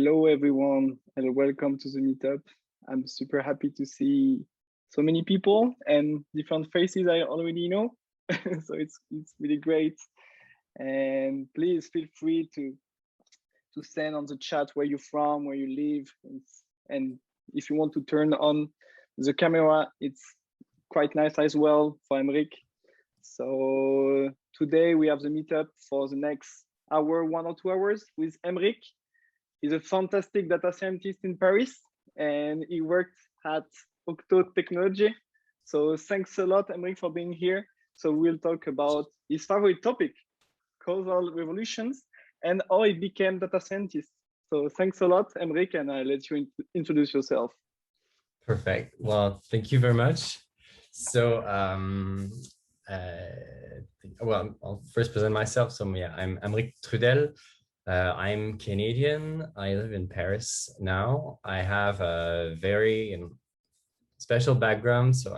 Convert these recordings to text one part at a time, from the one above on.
Hello, everyone, and welcome to the meetup. I'm super happy to see so many people and different faces I already know. So it's really great. And please feel free to send on the chat where you're from, where you live, and if you want to turn on the camera, it's quite nice as well for Amric. So today we have the meetup for the next hour, 1 or 2 hours with Amric. He's a fantastic data scientist in Paris, and he worked at OCTO Technology. So thanks a lot, Amric, for being here. So we'll talk about his favorite topic, Causal Revolutions, and how he became data scientist. So thanks a lot, Amric, and I'll let you introduce yourself. Perfect. Well, thank you very much. So, well, I'll first present myself. So yeah, I'm Amric Trudel. I'm Canadian. I live in Paris now. I have a very special background. So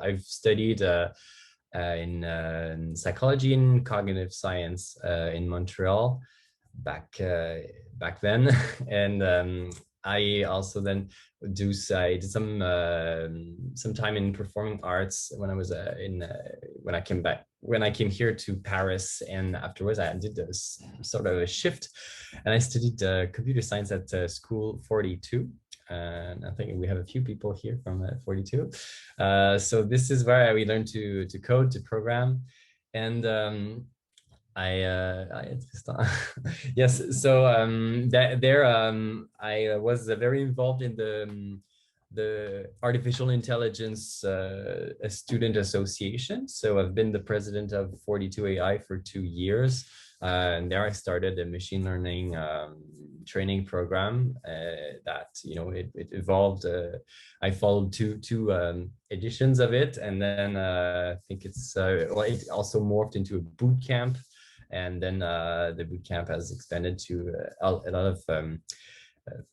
I've studied in psychology and cognitive science in Montreal back then, and I also then I did some time in performing arts when I was when I came here to Paris, and afterwards I did this sort of a shift, and I studied computer science at School 42. And I think we have a few people here from 42. So this is where we learned to code, to program, and yes. So I was very involved in the artificial intelligence student association. So I've been the president of 42 AI for 2 years. And there I started a machine learning training program that, it evolved. I followed two editions of it. And then I think it also morphed into a boot camp. And then the boot camp has expanded to a lot of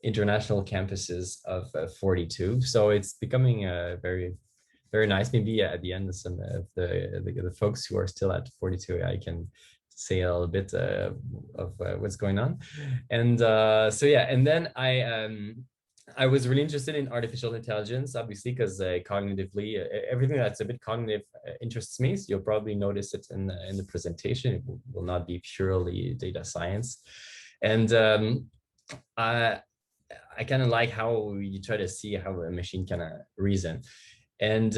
international campuses of 42. So it's becoming very, very nice. Maybe at the end of some of the folks who are still at 42, I can say a little bit of what's going on. And so yeah, and then I was really interested in artificial intelligence, obviously, because cognitively, everything that's a bit cognitive interests me. So you'll probably notice it in the presentation. It will not be purely data science. And I kind of like how you try to see how a machine kind of reason. And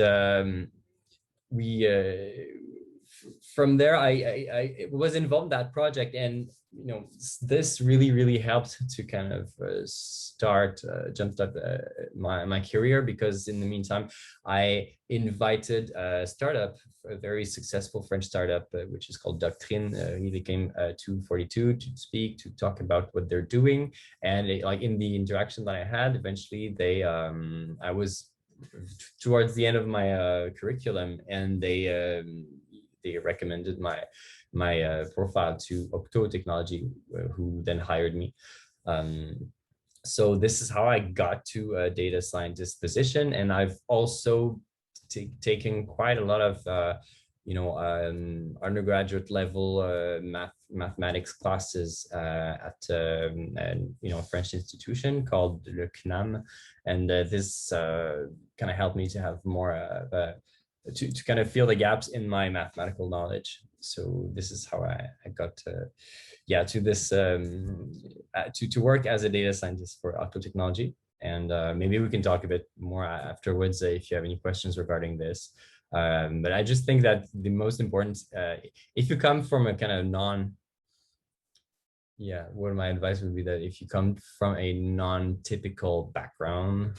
from there, I was involved in that project, and this really helped to kind of jumpstart my career, because in the meantime, I invited a startup, a very successful French startup, which is called Doctrine. He came to 42 to speak, to talk about what they're doing, and like in the interaction that I had, eventually I was towards the end of my curriculum, and they recommended my profile to OCTO Technology, who then hired me. So this is how I got to a data scientist position, and I've also taken quite a lot of undergraduate level mathematics classes at a French institution called Le CNAM, and this kind of helped me to have more to kind of fill the gaps in my mathematical knowledge. So this is how I got to this to work as a data scientist for OCTO Technology. And maybe we can talk a bit more afterwards if you have any questions regarding this. But I just think that the most important, if you come from a kind of what my advice would be, that if you come from a non-typical background,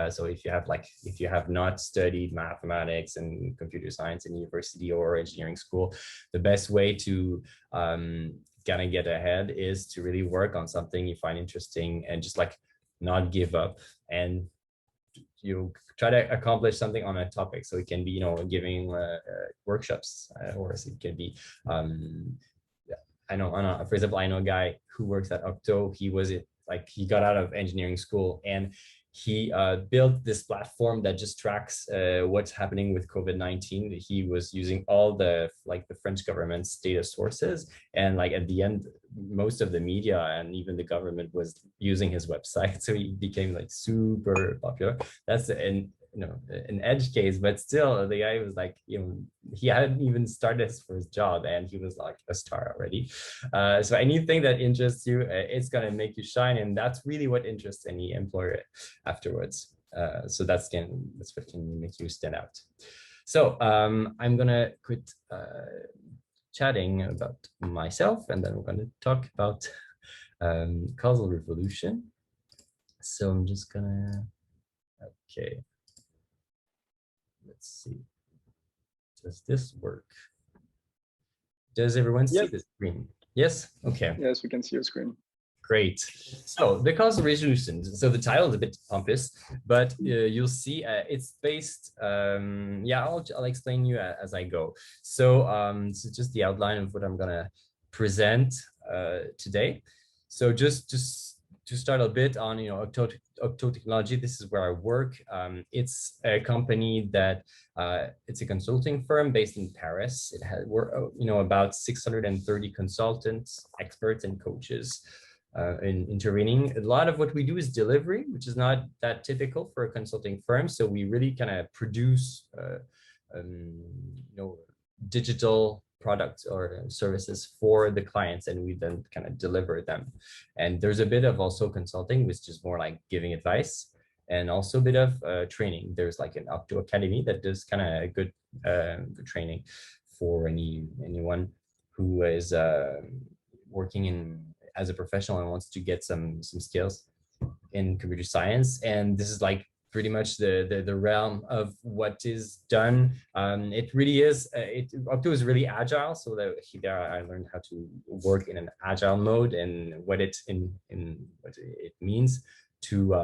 so if you have not studied mathematics and computer science in university or engineering school, the best way to kind of get ahead is to really work on something you find interesting, and just like not give up, and you try to accomplish something on a topic. So it can be giving workshops, or it can be I know, for example, I know a guy who works at OCTO. He got out of engineering school, and he built this platform that just tracks what's happening with COVID-19. He was using all the French government's data sources, and like at the end, most of the media and even the government was using his website. So he became like super popular. That's an edge case, but still the guy was like, he hadn't even started his first job and he was like a star already. So anything that interests you, it's gonna make you shine, and that's really what interests any employer afterwards. So that's what can make you stand out. So I'm gonna quit chatting about myself, and then we're gonna talk about Causal Revolution. So I'm just gonna, okay. Let's see. Does this work? Does everyone see the screen? Yes? Okay. Yes, we can see your screen. Great. So the Causal Revolution. So the title is a bit pompous, but you'll see it's based. I'll explain you as I go. So this is just the outline of what I'm gonna present today. So just to start a bit on OCTO technology, this is where I work. It's a company that it's a consulting firm based in Paris. We're about 630 consultants, experts, and coaches in intervening. A lot of what we do is delivery, which is not that typical for a consulting firm. So we really kind of produce digital products or services for the clients, and we then kind of deliver them. And there's a bit of also consulting, which is more like giving advice, and also a bit of training. There's like an OCTO Academy that does kind of good training for anyone who is working as a professional and wants to get some skills in computer science. And this is like pretty much the realm of what is done. It really is, OCTO is really agile, so that there I learned how to work in an agile mode, and what it means to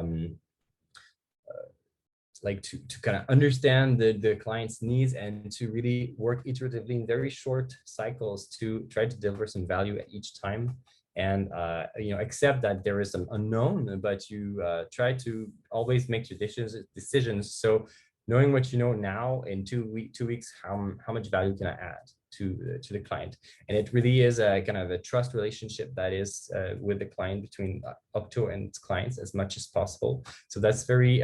to kind of understand the client's needs, and to really work iteratively in very short cycles to try to deliver some value at each time. And accept that there is some unknown, but you try to always make your decisions. So knowing what you know now, in 2 weeks, how much value can I add to the client? And it really is a kind of a trust relationship that is with the client, between OCTO and its clients, as much as possible. So that's very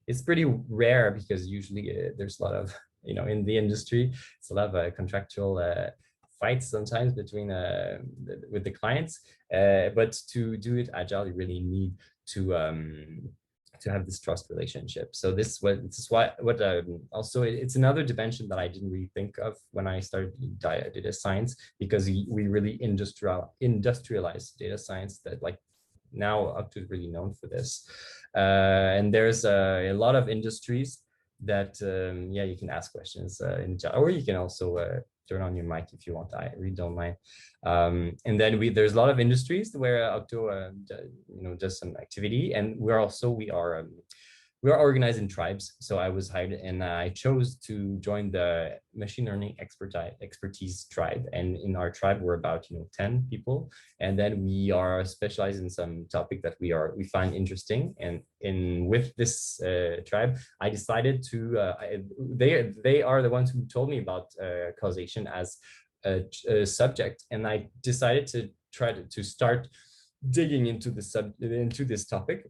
it's pretty rare, because usually there's a lot of in the industry, it's a lot of contractual fights sometimes between with the clients, but to do it agile, you really need to have this trust relationship. So this is what also it's another dimension that I didn't really think of when I started data science, because we really industrialized data science, that like now OCTO is really known for this. And there's a lot of industries that you can ask questions or you can also turn on your mic if you want. I really don't mind. And then there's a lot of industries where OCTO does some activity, and we are organized in tribes. So I was hired, and I chose to join the machine learning expertise tribe. And in our tribe, we're about 10 people, and then we are specialized in some topic that we find interesting. And with this tribe, I decided to. They are the ones who told me about causation as a subject, and I decided to try to start digging into this topic.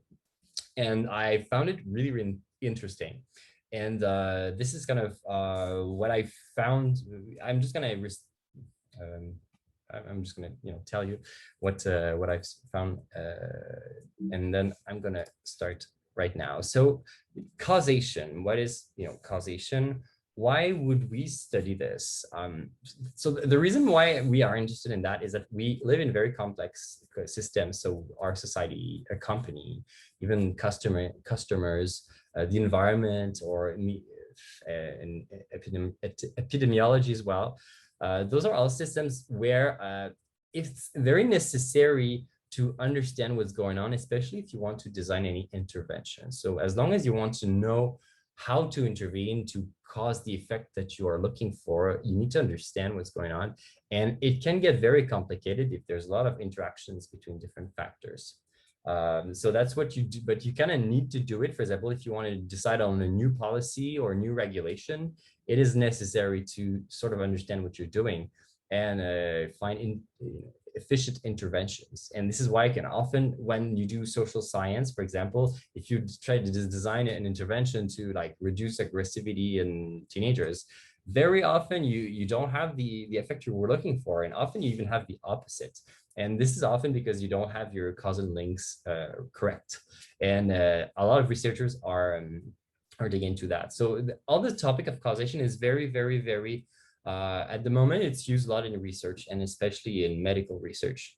And I found it really, really interesting. And this is kind of what I found. I'm just gonna tell you what I've found, and then I'm gonna start right now. So causation. What is causation? Why would we study this? So the reason why we are interested in that is that we live in very complex systems. So our society, a company, even customers, the environment, or epidemiology as well. Those are all systems where it's very necessary to understand what's going on, especially if you want to design any intervention. So as long as you want to know how to intervene to cause the effect that you are looking for, you need to understand what's going on. And it can get very complicated if there's a lot of interactions between different factors. So that's what you do, but you kind of need to do it. For example, if you want to decide on a new policy or new regulation, it is necessary to sort of understand what you're doing and find efficient interventions. And this is why I can often, when you do social science, for example, if you try to design an intervention to like reduce aggressivity in teenagers, very often you don't have the effect you were looking for, and often you even have the opposite. And this is often because you don't have your causal links correct. And a lot of researchers are digging into that. So all this topic of causation is very, very, very, at the moment, it's used a lot in research, and especially in medical research.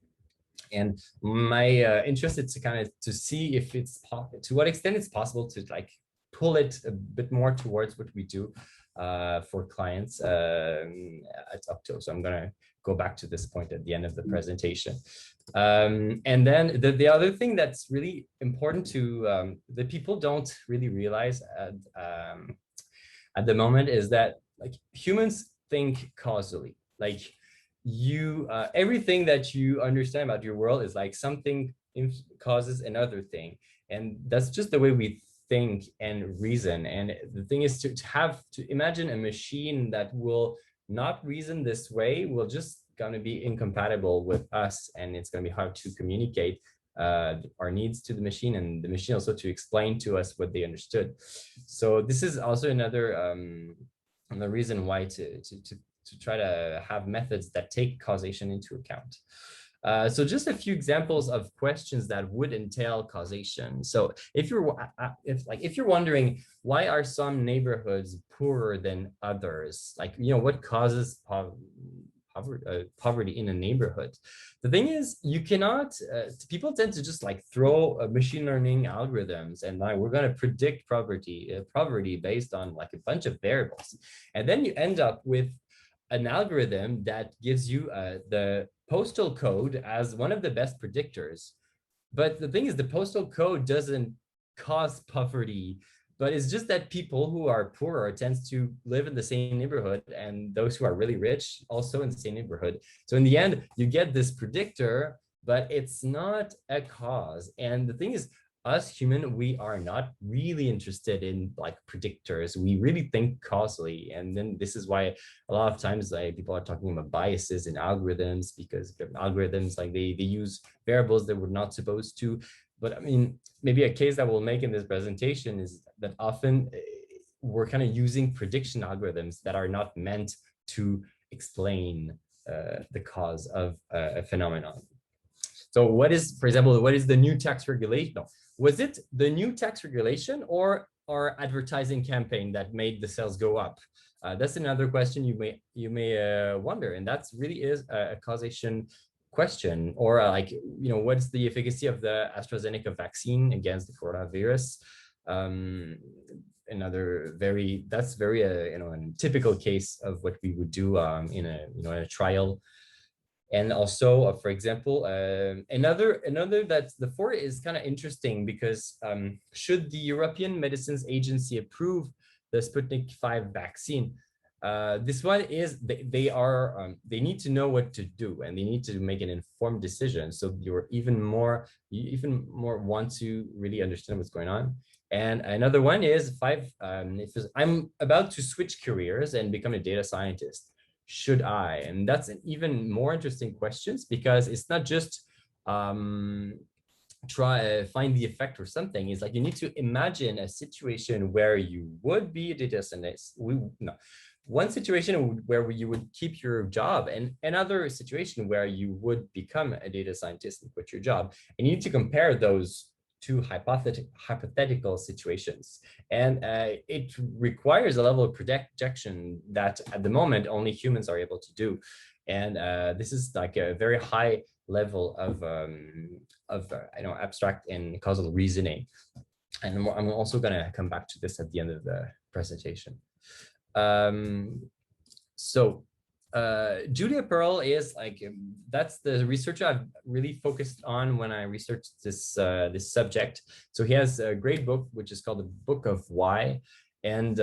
And my interest is to kind of to see if it's to what extent it's possible to like pull it a bit more towards what we do for clients at OCTO. So I'm going to go back to this point at the end of the presentation. And then the other thing that's really important to that people don't really realize at the moment is that like humans think causally. Like you, everything that you understand about your world is like something causes another thing. And that's just the way we think and reason. And the thing is to imagine a machine that will not reason this way, will just going to be incompatible with us, and it's going to be hard to communicate our needs to the machine, and the machine also to explain to us what they understood. So this is also another reason why to try to have methods that take causation into account. So just a few examples of questions that would entail causation. So if you're wondering why are some neighborhoods poorer than others, like, you know, what causes poverty in a neighborhood? The thing is, you cannot, people tend to just like throw machine learning algorithms and like, we're going to predict poverty based on like a bunch of variables. And then you end up with an algorithm that gives you the postal code as one of the best predictors. But the thing is, the postal code doesn't cause poverty, but it's just that people who are poorer tends to live in the same neighborhood, and those who are really rich also in the same neighborhood. So in the end, you get this predictor, but it's not a cause. And the thing is, us human, we are not really interested in like predictors. We really think causally. And then this is why a lot of times like people are talking about biases in algorithms, because algorithms, like they use variables that we're not supposed to. But I mean, maybe a case that we'll make in this presentation is that often we're kind of using prediction algorithms that are not meant to explain the cause of a phenomenon. So what is, for example, what is the new tax regulation? No. Was it the new tax regulation or our advertising campaign that made the sales go up? That's another question you may wonder, and that's really is a causation question. Or like, you know, what's the efficacy of the AstraZeneca vaccine against the coronavirus? Another that's very you know, a typical case of what we would do in a trial. And also, for example, another that's the fourth is kind of interesting, because should the European Medicines Agency approve the Sputnik 5 vaccine? This one is they need to know what to do, and they need to make an informed decision. So you even more want to really understand what's going on. And another one is if I'm about to switch careers and become a data scientist, should I? And that's an even more interesting questions, because it's not just find the effect or something. It's like you need to imagine a situation where you would be a data scientist. One situation where you would keep your job, and another situation where you would become a data scientist and quit your job. And you need to compare those two hypothetical situations. And it requires a level of projection that at the moment only humans are able to do. And this is like a very high level of abstract and causal reasoning. And I'm also going to come back to this at the end of the presentation. Judea Pearl is like, that's the researcher I've really focused on when I researched this subject. So he has a great book, which is called The Book of Why. And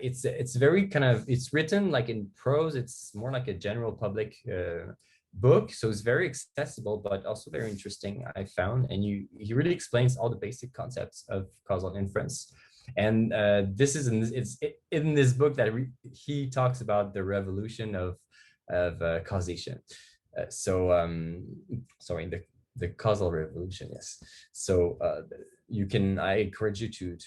it's very kind of, it's written like in prose. It's more like a general public book, so it's very accessible, but also very interesting, I found. And he really explains all the basic concepts of causal inference. And this is in this book that he talks about the revolution of causation. Sorry, the Causal Revolution, yes. So I encourage you to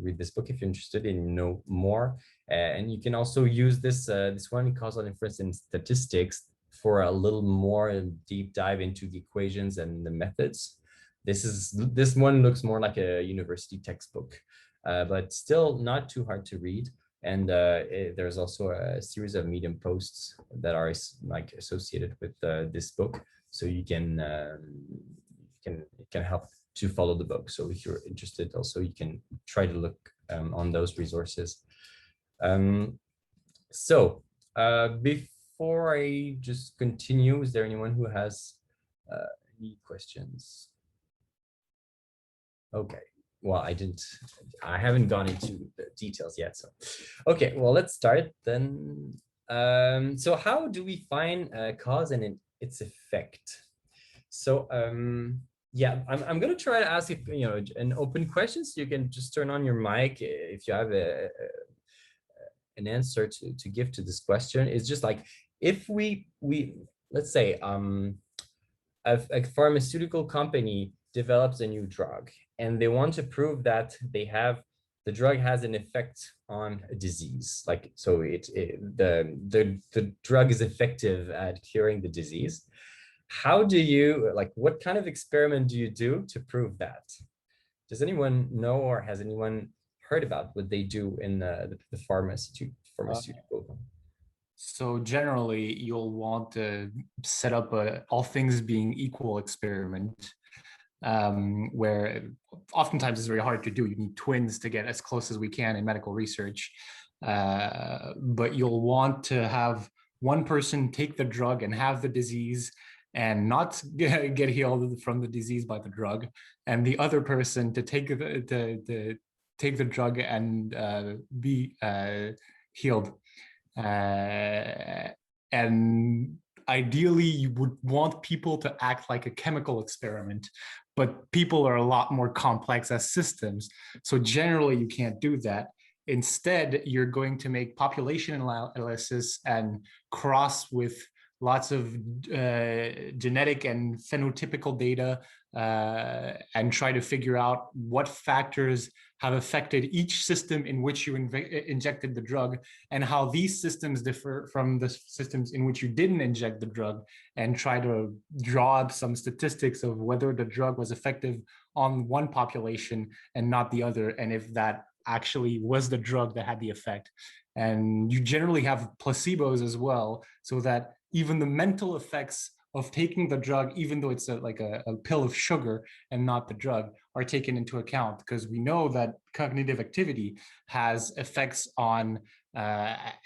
read this book if you're interested in know more. And you can also use this one, causal inference in statistics, for a little more deep dive into the equations and the methods. This one looks more like a university textbook, but still not too hard to read. And there's also a series of Medium posts that are like associated with this book, so you can help to follow the book. So if you're interested, also you can try to look on those resources. Before I just continue, is there anyone who has any questions? Okay. Well, I haven't gone into the details yet. So, okay, well, let's start then. So how do we find cause and its effect? So, yeah, I'm going to try to ask if, an open question, so you can just turn on your mic if you have an answer to give to this question. It's just like, if we let's say a pharmaceutical company develops a new drug, and they want to prove that the drug has an effect on a disease. Like, so the drug is effective at curing the disease. How do you, what kind of experiment do you do to prove that? Does anyone know, or has anyone heard about what they do in the pharmaceutical? So generally, you'll want to set up a all things being equal experiment, where oftentimes it's very hard to do. You need twins to get as close as we can in medical research. But you'll want to have one person take the drug and have the disease and not get healed from the disease by the drug, and the other person to take the drug and be healed. And ideally, you would want people to act like a chemical experiment, but people are a lot more complex as systems. So generally, you can't do that. Instead, you're going to make population analysis and cross with lots of genetic and phenotypical data, and try to figure out what factors have affected each system in which you injected the drug, and how these systems differ from the systems in which you didn't inject the drug, and try to draw up some statistics of whether the drug was effective on one population and not the other, and if that actually was the drug that had the effect. And you generally have placebos as well, so that even the mental effects of taking the drug, even though it's like a pill of sugar and not the drug, are taken into account, because we know that cognitive activity has effects on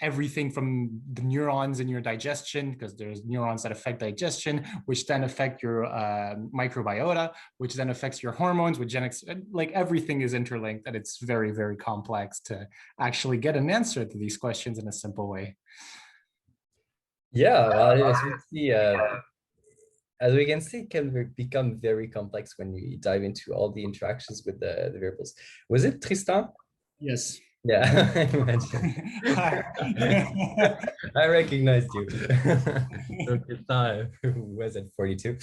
everything from the neurons in your digestion, because there's neurons that affect digestion, which then affect your microbiota, which then affects your hormones, which then like everything is interlinked, and it's very, very complex to actually get an answer to these questions in a simple way. Yeah, well, as we can see, it can become very complex when you dive into all the interactions with the variables. Was it Tristan? Yes. Yeah, I imagine. I recognized you. So Tristan, who was at 42.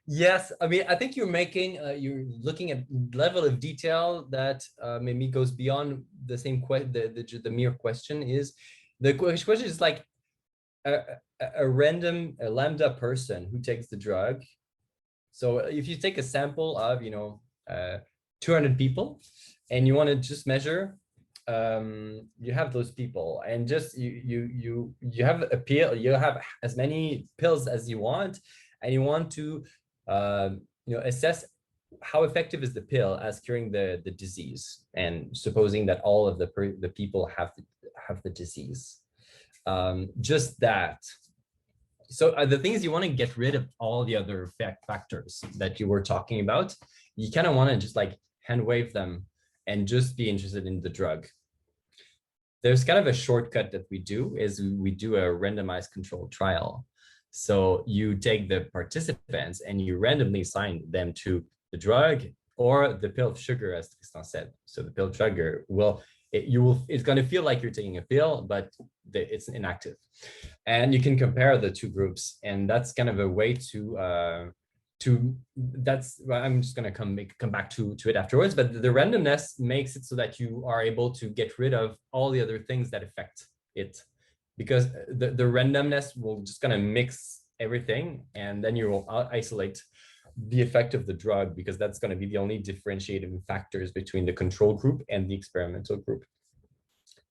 Yes, I mean, I think you're looking at level of detail that maybe goes beyond the same the mere question is. The question is like, a lambda person who takes the drug. So if you take a sample of 200 people, and you want to just measure, you have those people, and just you have a pill, you have as many pills as you want, and you want to assess how effective is the pill as curing the disease, and supposing that all of the people have the disease. Just that. So the thing is, you want to get rid of all the other factors that you were talking about. You kind of want to just like hand wave them and just be interested in the drug. There's kind of a shortcut that we do, is we do a randomized controlled trial. So you take the participants and you randomly assign them to the drug or the pill of sugar, as Tristan said. So the pill of sugar it's going to feel like you're taking a pill, but it's inactive. And you can compare the two groups, and that's kind of a way I'm just going to come back to it afterwards, but the randomness makes it so that you are able to get rid of all the other things that affect it, because the randomness will just kind of mix everything, and then you will isolate the effect of the drug, because that's going to be the only differentiating factors between the control group and the experimental group.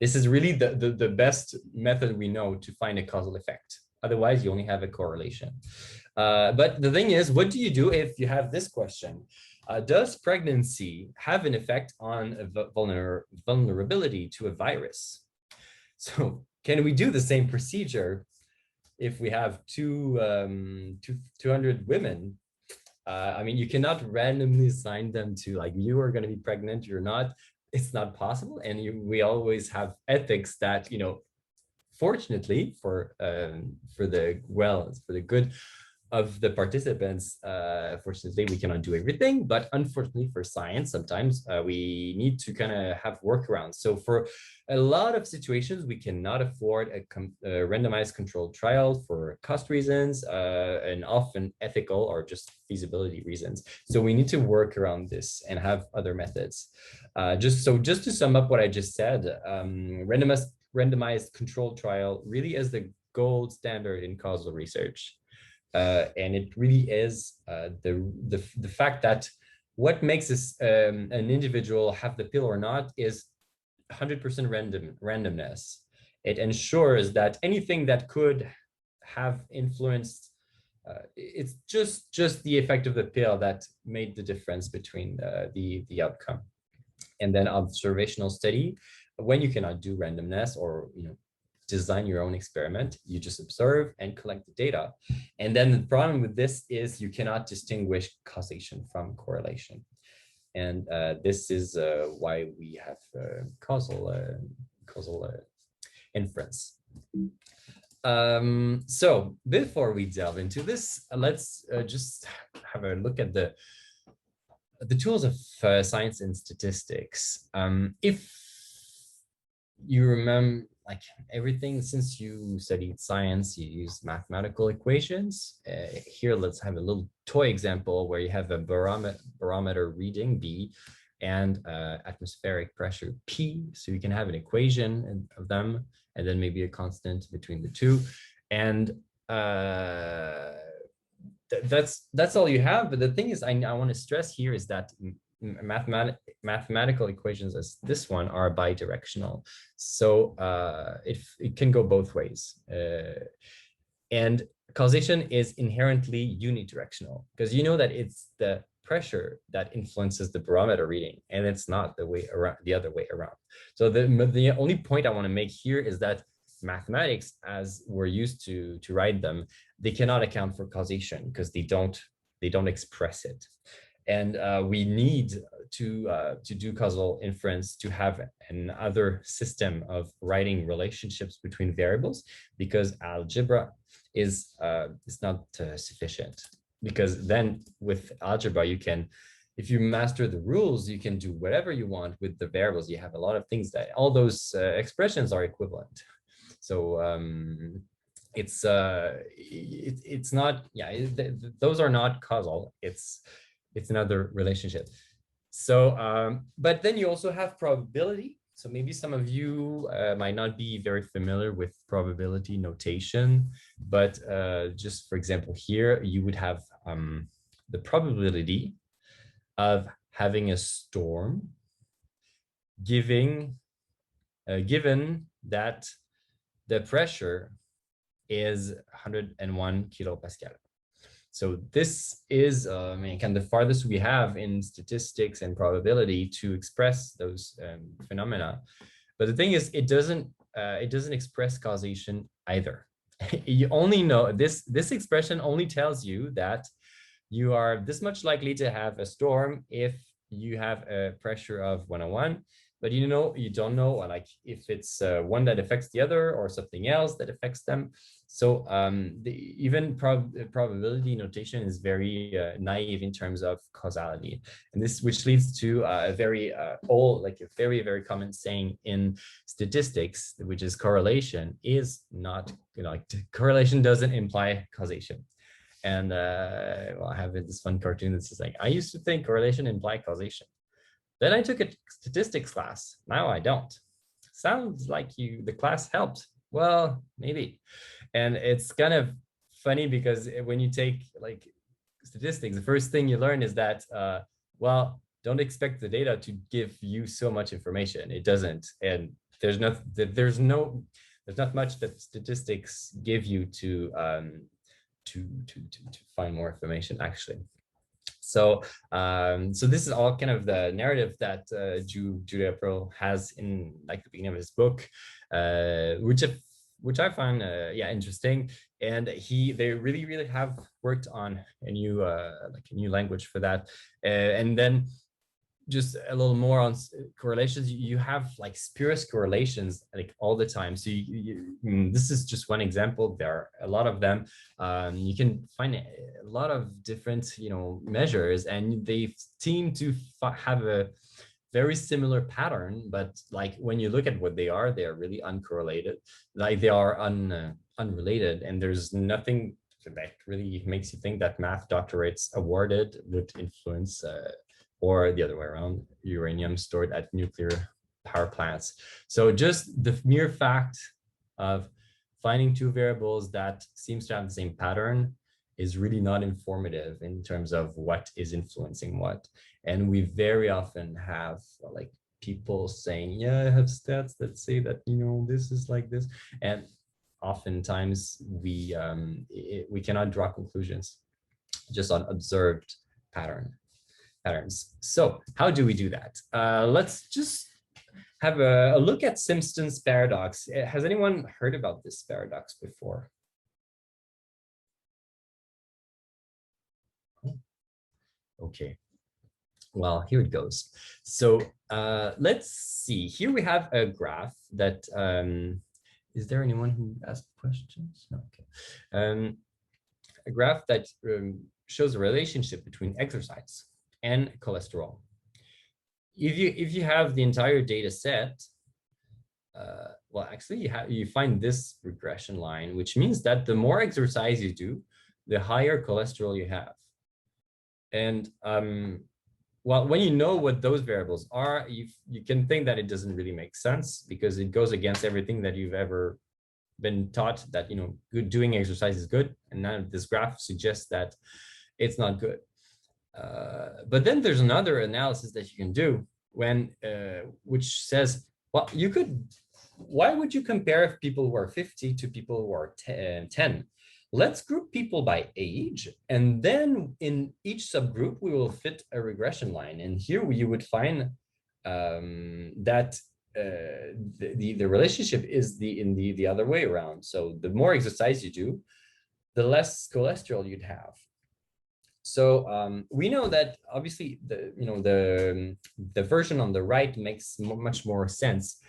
This is really the best method we know to find a causal effect. Otherwise, you only have a correlation. But the thing is, what do you do if you have this question? Does pregnancy have an effect on vulnerability to a virus? So can we do the same procedure if we have 200 women? I mean, you cannot randomly assign them to, like, you are going to be pregnant, you're not. It's not possible. And we always have ethics that, fortunately for the good of the participants, fortunately we cannot do everything, but unfortunately for science, sometimes we need to kind of have workarounds. So for a lot of situations, we cannot afford a randomized controlled trial for cost reasons, and often ethical or just feasibility reasons. So we need to work around this and have other methods. Just to sum up what I just said, randomized controlled trial really is the gold standard in causal research. And it really is the fact that what makes this an individual have the pill or not is 100% randomness. It ensures that anything that could have influenced, it's just the effect of the pill that made the difference between the outcome. And then observational study, when you cannot do randomness or design your own experiment, you just observe and collect the data. And then the problem with this is you cannot distinguish causation from correlation. And this is why we have causal inference. So before we delve into this, let's just have a look at the tools of science and statistics. If you remember, like everything since you studied science, you use mathematical equations. Here, let's have a little toy example where you have a barometer reading B and atmospheric pressure P. So you can have an equation of them, and then maybe a constant between the two. And that's all you have. But the thing is, I want to stress here is that mathematical equations as this one are bidirectional, so it can go both ways, and causation is inherently unidirectional, because that it's the pressure that influences the barometer reading, and it's not the other way around. So the only point I want to make here is that mathematics, as we're used to write them, they cannot account for causation because they don't express it. And we need to do causal inference to have another system of writing relationships between variables, because algebra is not sufficient. Because then with algebra, if you master the rules, you can do whatever you want with the variables. You have a lot of things that all those expressions are equivalent. So it's not, those are not causal. It's another relationship. So, but then you also have probability. So maybe some of you might not be very familiar with probability notation, but just for example, here you would have the probability of having a storm given that the pressure is 101 kilopascal. So this is kind of the farthest we have in statistics and probability to express those phenomena. But the thing is, it doesn't express causation either. You only know this expression only tells you that you are this much likely to have a storm if you have a pressure of 101, but you don't know like if it's one that affects the other or something else that affects them. So even probability notation is very naive in terms of causality, and this which leads to a very very common saying in statistics, which is correlation is not, like correlation doesn't imply causation. And well, I have this fun cartoon that says like, I used to think correlation implied causation. Then I took a statistics class. Now I don't. Sounds like the class helped. Well, maybe. And it's kind of funny because when you take like statistics, the first thing you learn is that, well, don't expect the data to give you so much information. It doesn't. And there's not much that statistics give you to find more information actually. So so this is all kind of the narrative that Judea Pearl has in like the beginning of his book, which I find interesting. And they really have worked on a new language for that. And then just a little more on correlations. You have like spurious correlations like all the time. So this is just one example. There are a lot of them. You can find a lot of different measures, and they seem to have a very similar pattern. But like when you look at what they are really uncorrelated. Like they are unrelated, and there's nothing that really makes you think that math doctorates awarded would influence or the other way around, uranium stored at nuclear power plants. So just the mere fact of finding two variables that seems to have the same pattern is really not informative in terms of what is influencing what. And we very often have like people saying, yeah, I have stats that say that, this is like this. And oftentimes we cannot draw conclusions just on observed patterns. So how do we do that? Let's just have a look at Simpson's paradox. Has anyone heard about this paradox before? Okay, well, here it goes. So let's see. Here we have a graph that, is there anyone who asked questions? No, okay. A graph that shows a relationship between exercise and cholesterol. If you have the entire data set, well, actually you find this regression line, which means that the more exercise you do, the higher cholesterol you have. And well, when you know what those variables are, you can think that it doesn't really make sense because it goes against everything that you've ever been taught, that good doing exercise is good, and now this graph suggests that it's not good. But then there's another analysis that you can do which says, well, why would you compare if people were 50 to people who are 10? Let's group people by age, and then in each subgroup, we will fit a regression line. And here you would find that the relationship is the other way around. So the more exercise you do, the less cholesterol you'd have. So we know that obviously the version on the right makes much more sense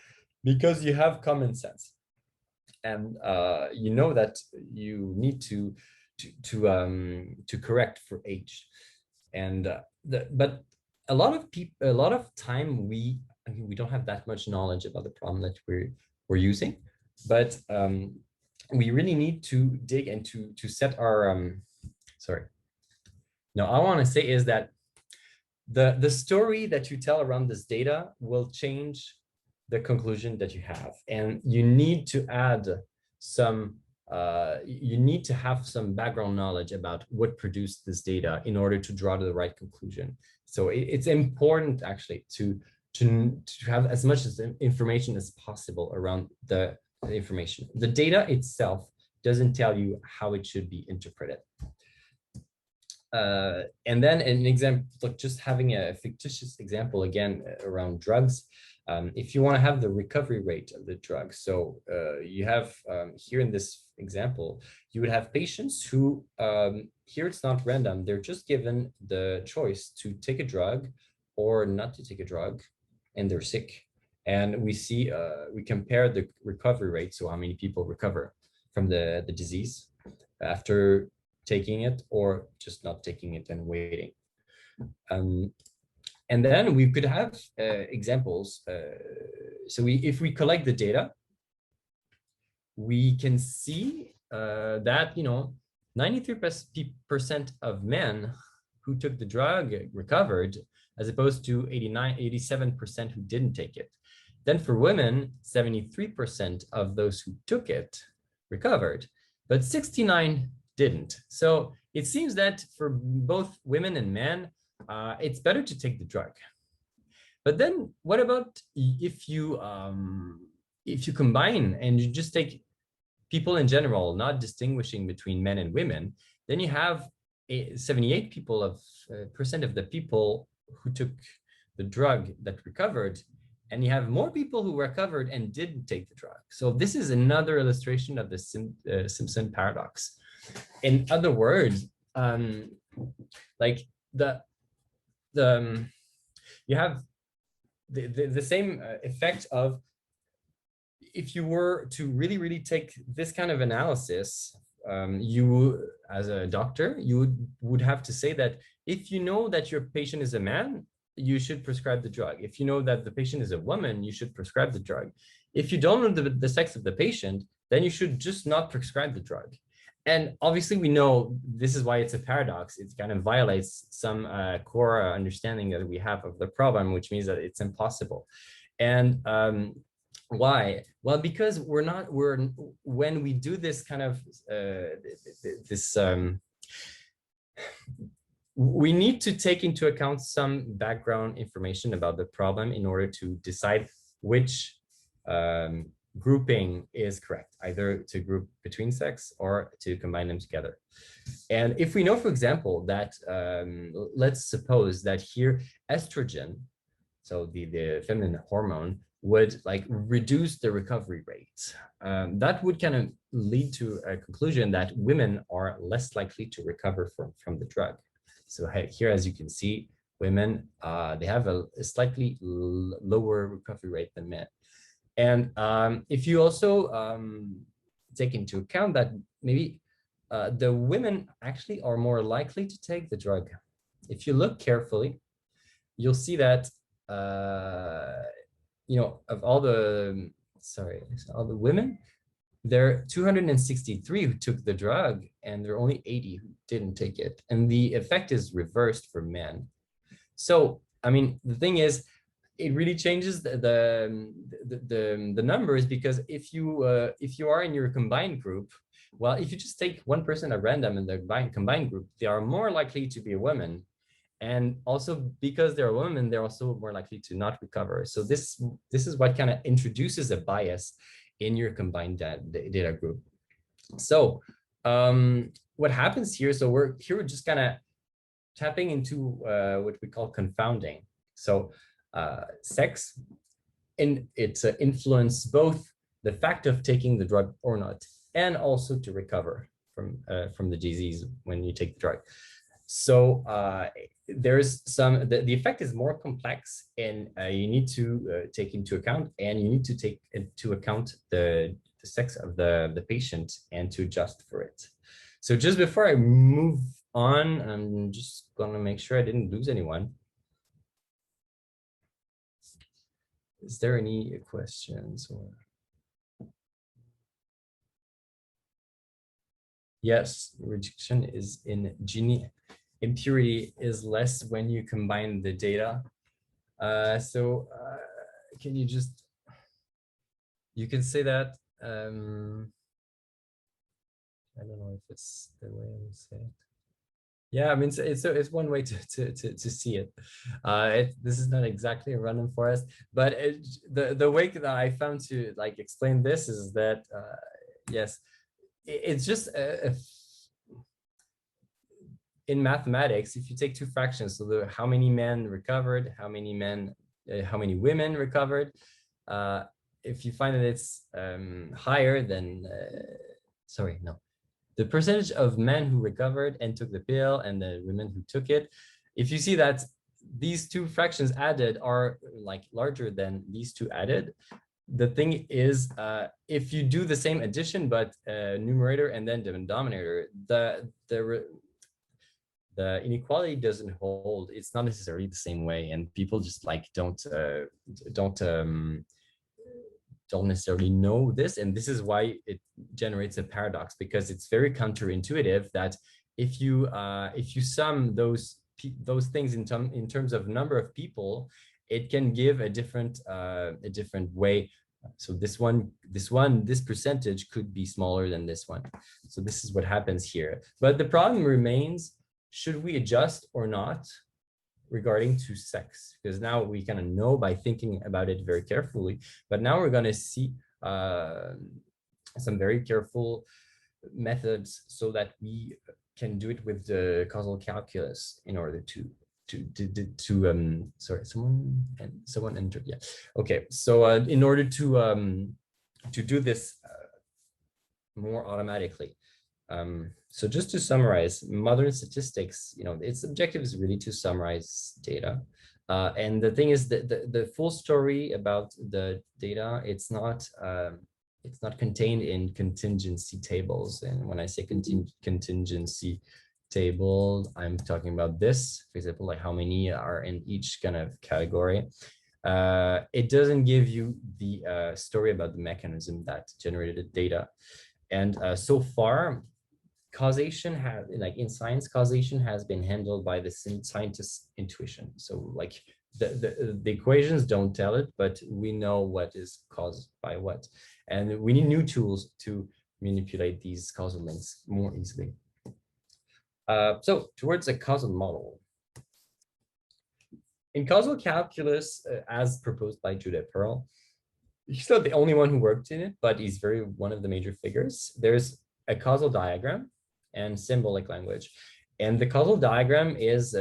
because you have common sense, and you know that you need to correct for age, and but a lot of time we don't have that much knowledge about the problem that we're using, but we really need to dig and to set our sorry. No, I want to say is that the story that you tell around this data will change the conclusion that you have, and you need to add some you need to have some background knowledge about what produced this data in order to draw to the right conclusion. So it's important actually to have as much information as possible around the information. The data itself doesn't tell you how it should be interpreted. And then an example, like just having a fictitious example again around drugs. If you want to have the recovery rate of the drug, so you have here in this example, you would have patients who, here it's not random, they're just given the choice to take a drug or not to take a drug, and they're sick. And we see, we compare the recovery rate, so how many people recover from the disease after taking it or just not taking it and waiting. And then we could have examples. So if we collect the data, we can see that 93% of men who took the drug recovered, as opposed to 87% who didn't take it. Then for women, 73% of those who took it recovered, but 69 didn't. So it seems that for both women and men, it's better to take the drug. But then what about if you combine and you just take people in general, not distinguishing between men and women, then you have 78% of the people who took the drug that recovered, and you have more people who recovered and didn't take the drug. So this is another illustration of the Simpson paradox. In other words, like you have the same effect of, if you were to really take this kind of analysis, you as a doctor, you would have to say that if you know that your patient is a man, you should prescribe the drug. If you know that the patient is a woman, you should prescribe the drug. If you don't know the sex of the patient, then you should just not prescribe the drug. And obviously we know this is why it's a paradox. It kind of violates some core understanding that we have of the problem, which means that it's impossible. And why? Well, because when we do this kind of we need to take into account some background information about the problem in order to decide which grouping is correct, either to group between sex or to combine them together. And if we know, for example, that let's suppose that here estrogen, so the feminine hormone, would like reduce the recovery rate. That would kind of lead to a conclusion that women are less likely to recover from the drug. So here, as you can see, women, they have a slightly lower recovery rate than men. And if you also take into account that maybe the women actually are more likely to take the drug. If you look carefully, you'll see that of all the women, there are 263 who took the drug, and there are only 80 who didn't take it. And the effect is reversed for men. So, I mean, the thing is, it really changes the numbers, because if you are in your combined group, well, if you just take one person at random in the combined group, they are more likely to be a woman. And also because they're women, they're also more likely to not recover. So this is what kind of introduces a bias in your combined data group. So what happens here, so we're just kind of tapping into what we call confounding. So sex, and it's influence both the fact of taking the drug or not, and also to recover from the disease when you take the drug. So there's the effect is more complex, and you need to take into account, and you need to take into account the sex of the patient and to adjust for it. So just before I move on, I'm just gonna make sure I didn't lose anyone. Is there any questions? Or yes, rejection is in gene. Impurity is less when you combine the data. Can you just, you can say that, I don't know if it's the way I would say it. Yeah, I mean, it's one way to see it. This is not exactly a random forest, but the way that I found to like explain this is that, yes, it's just in mathematics, if you take two fractions, so how many men recovered, how many women recovered, if you find that it's higher than, the percentage of men who recovered and took the pill and the women who took it, if you see that these two fractions added are like larger than these two added, the thing is, if you do the same addition, but numerator and then denominator, the inequality doesn't hold. It's not necessarily the same way, and people just like don't necessarily know this, and this is why it generates a paradox, because it's very counterintuitive that if you sum those things in terms of number of people, it can give a different way. So this percentage could be smaller than this one. So this is what happens here. But the problem remains: should we adjust or not regarding to sex? Because now we kind of know by thinking about it very carefully, but now we're going to see some very careful methods so that we can do it with the causal calculus in order to sorry, someone entered. Yeah. Okay. So in order to do this more automatically. So just to summarize, modern statistics, its objective is really to summarize data. And the thing is that the full story about the data, it's not contained in contingency tables. And when I say contingency table, I'm talking about this, for example, like how many are in each kind of category. It doesn't give you the story about the mechanism that generated the data. And so far, causation in science, causation has been handled by the scientist's intuition. So like the equations don't tell it, but we know what is caused by what. And we need new tools to manipulate these causal links more easily. So towards a causal model. In causal calculus, as proposed by Judea Pearl, he's not the only one who worked in it, but he's one of the major figures. There's a causal diagram and symbolic language. And the causal diagram is,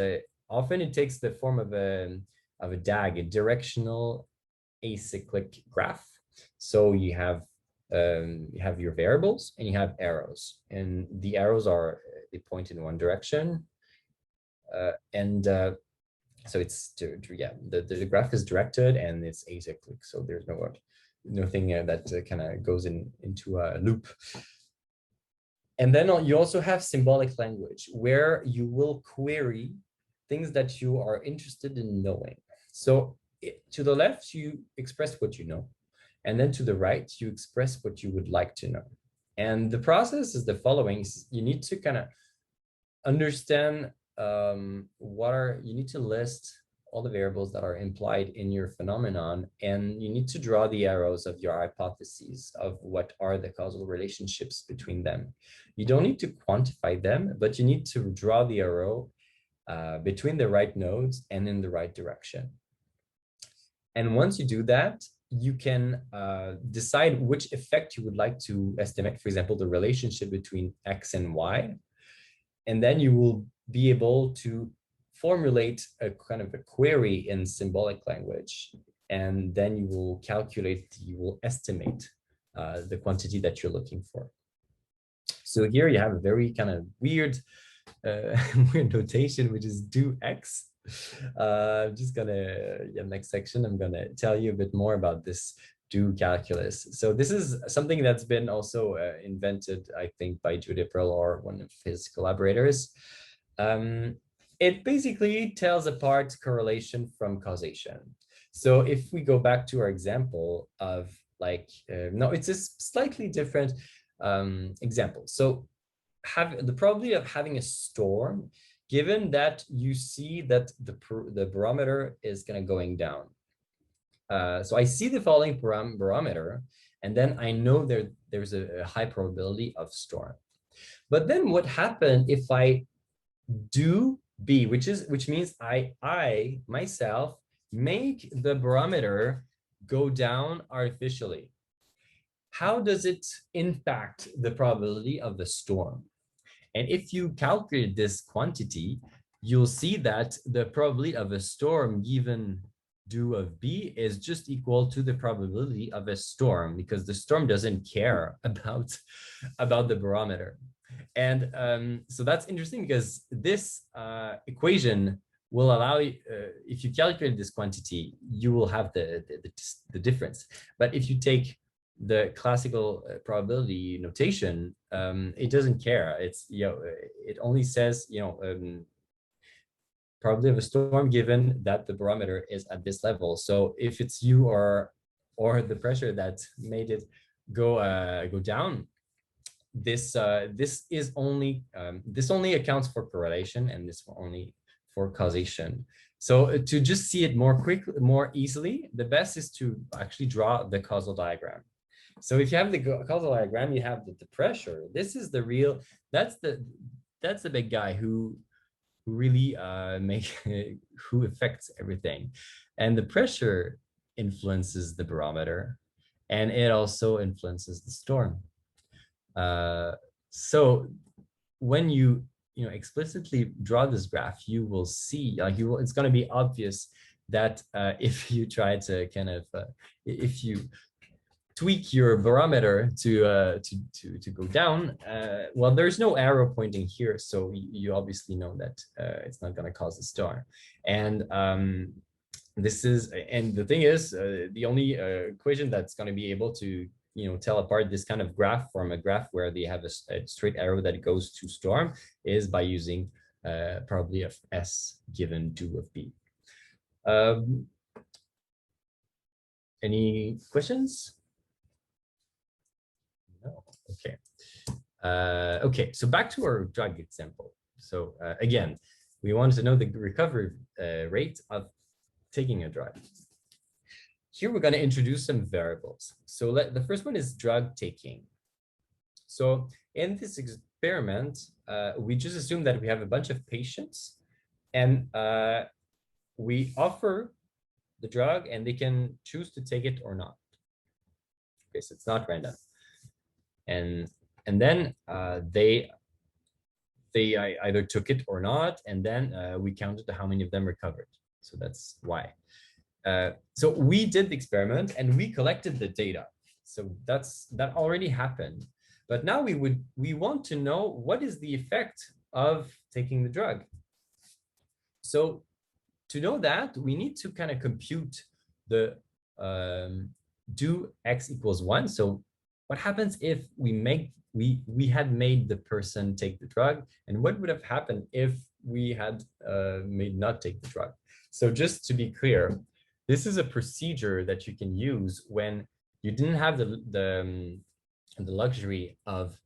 often it takes the form of a DAG, a directional acyclic graph. So you have your variables and you have arrows, and the arrows they point in one direction. So it's, the graph is directed and it's acyclic. So there's nothing that kind of goes into a loop. And then you also have symbolic language, where you will query things that you are interested in knowing. So to the left, you express what you know. And then to the right, you express what you would like to know. And the process is the following. You need to kind of understand you need to list all the variables that are implied in your phenomenon, and you need to draw the arrows of your hypotheses of what are the causal relationships between them. You don't need to quantify them, but you need to draw the arrow between the right nodes and in the right direction. And once you do that, you can decide which effect you would like to estimate, for example, the relationship between X and Y. And then you will be able to formulate a kind of a query in symbolic language. And then you will estimate the quantity that you're looking for. So here you have a very kind of weird notation, which is do X. I'm just next section, I'm gonna tell you a bit more about this do calculus. So this is something that's been also invented, I think, by Judea Pearl or one of his collaborators. It basically tells apart correlation from causation. So if we go back to our example of no, it's a slightly different example. So the probability of having a storm, given that you see that the barometer is going down. So I see the following barometer, and then I know there's a high probability of storm. But then what happened if I do B, which means I myself make the barometer go down artificially? How does it impact the probability of the storm? And if you calculate this quantity, you'll see that the probability of a storm given do of B is just equal to the probability of a storm, because the storm doesn't care about the barometer. And so that's interesting, because this equation will allow you, if you calculate this quantity, you will have the difference. But if you take the classical probability notation, it doesn't care. It's, it only says, probability of a storm given that the barometer is at this level. So if it's you or the pressure that made it go down, this only accounts for correlation, and this only for causation. So to just see it more easily, the best is to actually draw the causal diagram. So if you have the causal diagram, you have the pressure. This is the real, that's the big guy who really who affects everything. And the pressure influences the barometer, and it also influences the storm. So when you explicitly draw this graph, you will see, it's going to be obvious that if you try to kind of if you tweak your barometer to go down, well, there's no arrow pointing here, so you obviously know that it's not going to cause a storm. And the thing is, the only equation that's going to be able to tell apart this kind of graph from a graph where they have a straight arrow that goes to storm is by using probability of S given 2 of B. Any questions? No. Okay. Okay. So back to our drug example. So again, we want to know the recovery rate of taking a drug. Here we're going to introduce some variables. So the first one is drug taking. So in this experiment, we just assume that we have a bunch of patients, and we offer the drug, and they can choose to take it or not. Okay, so it's not random. And then they either took it or not, and then we counted how many of them recovered. So that's why. So we did the experiment and we collected the data. So that already happened. But now we want to know what is the effect of taking the drug. So to know that, we need to kind of compute the do x equals 1. So what happens if we had made the person take the drug, and what would have happened if we had made not take the drug? So just to be clear, this is a procedure that you can use when you didn't have the luxury of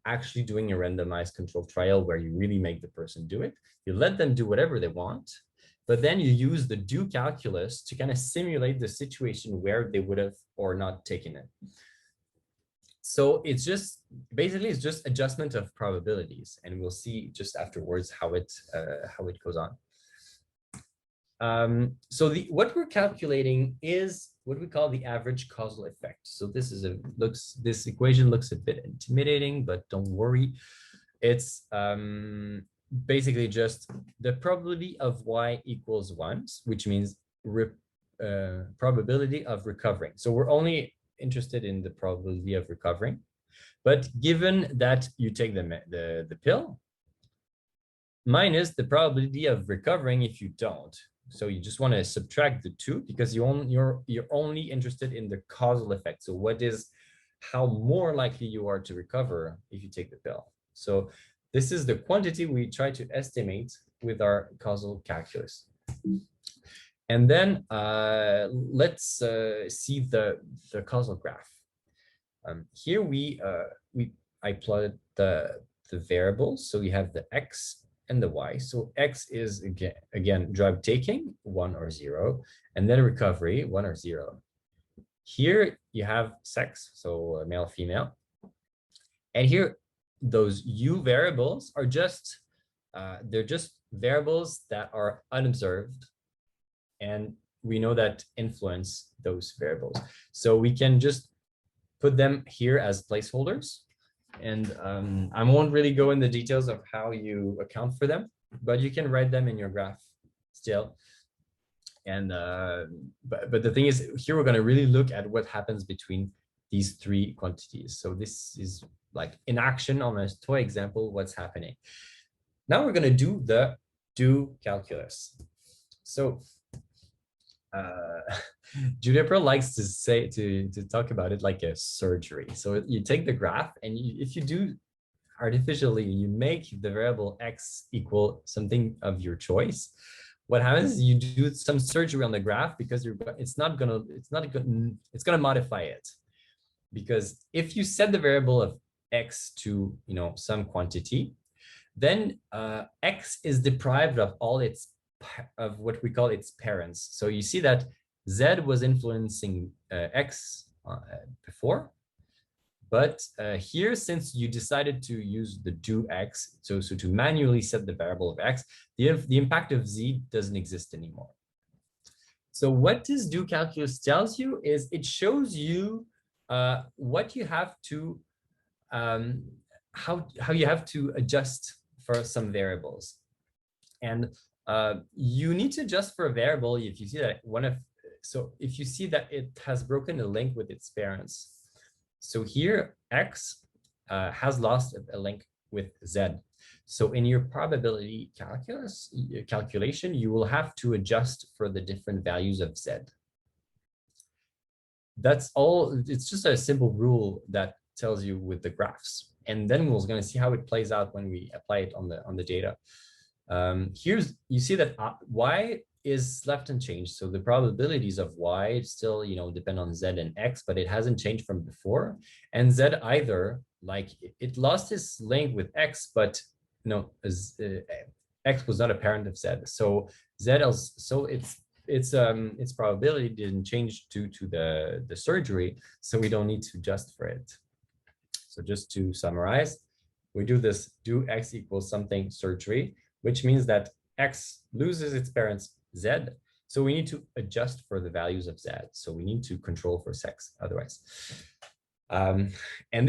actually doing a randomized controlled trial where you really make the person do it. You let them do whatever they want, but then you use the do calculus to kind of simulate the situation where they would have or not taken it. So it's just basically it's adjustment of probabilities, and we'll see just afterwards how it goes on. So what we're calculating is what we call the average causal effect. So this equation looks a bit intimidating, but don't worry. It's basically just the probability of y equals 1, which means probability of recovering. So we're only interested in the probability of recovering, but given that you take the pill minus the probability of recovering if you don't. So you just want to subtract the 2 because you're only interested in the causal effect. So how more likely you are to recover if you take the pill. So this is the quantity we try to estimate with our causal calculus. And then let's see the causal graph. Here I plotted the variables. So we have the x and the y. So x is again drug taking, 1 or 0, and then recovery, 1 or 0. Here you have sex, so male, female, and here those u variables are just they're just variables that are unobserved, and we know that influence those variables. So we can just put them here as placeholders. And I won't really go in the details of how you account for them, but you can write them in your graph still. And but the thing is, here we're going to really look at what happens between these 3 quantities. So this is like in action on a toy example, what's happening. Now we're going to do the do calculus. So Judea Pearl likes to say to talk about it like a surgery. So you take the graph, and if you do artificially, you make the variable x equal something of your choice. What happens is you do some surgery on the graph, because it's gonna modify it. Because if you set the variable of x to some quantity, then x is deprived of all of what we call its parents. So you see that z was influencing x before, but here, since you decided to use the do x, so to manually set the variable of x, the impact of z doesn't exist anymore. So what this do calculus tells you is it shows you what you have to how you have to adjust for some variables. And you need to adjust for a variable if you see that if you see that it has broken a link with its parents. So here x has lost a link with z. So in your probability calculation, you will have to adjust for the different values of z. That's all. It's just a simple rule that tells you with the graphs. And then we're going to see how it plays out when we apply it on the data. You see that y is left unchanged. So the probabilities of y still, depend on z and x, but it hasn't changed from before. And z either, like it lost its link with x, but x was not a parent of z. So its probability didn't change due to the surgery. So we don't need to adjust for it. So just to summarize, we do this do x equals something surgery, which means that x loses its parents z. So we need to adjust for the values of z. So we need to control for sex otherwise. And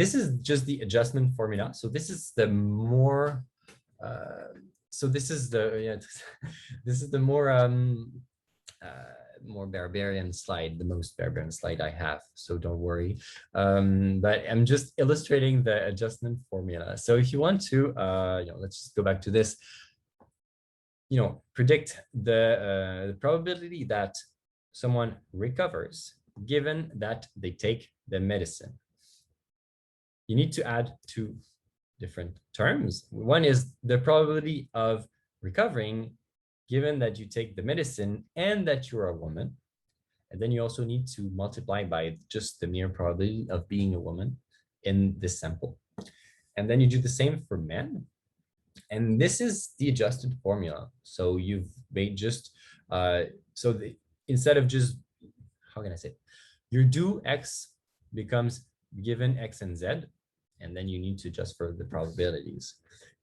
this is just the adjustment formula. So this is the more, this is the more barbarian slide, the most barbarian slide I have, so don't worry. But I'm just illustrating the adjustment formula. So if you want to, let's just go back to this, predict the probability that someone recovers given that they take the medicine. You need to add two different terms. One is the probability of recovering given that you take the medicine and that you're a woman. And then you also need to multiply by just the mere probability of being a woman in this sample. And then you do the same for men. And this is the adjusted formula. So you've made just, instead of just, how can I say it? Your do x becomes given x and z, and then you need to adjust for the probabilities.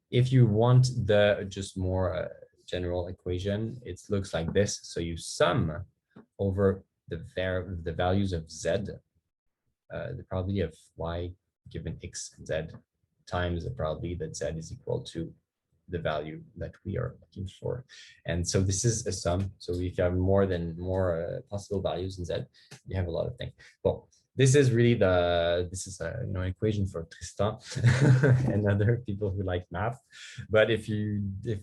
If you want the just more general equation, it looks like this. So you sum over the values of z, the probability of y given x and z, times the probability that z is equal to the value that we are looking for. And so this is a sum. So if you have more possible values in z, you have a lot of things. Well, this is really an equation for Tristan and other people who like math. But if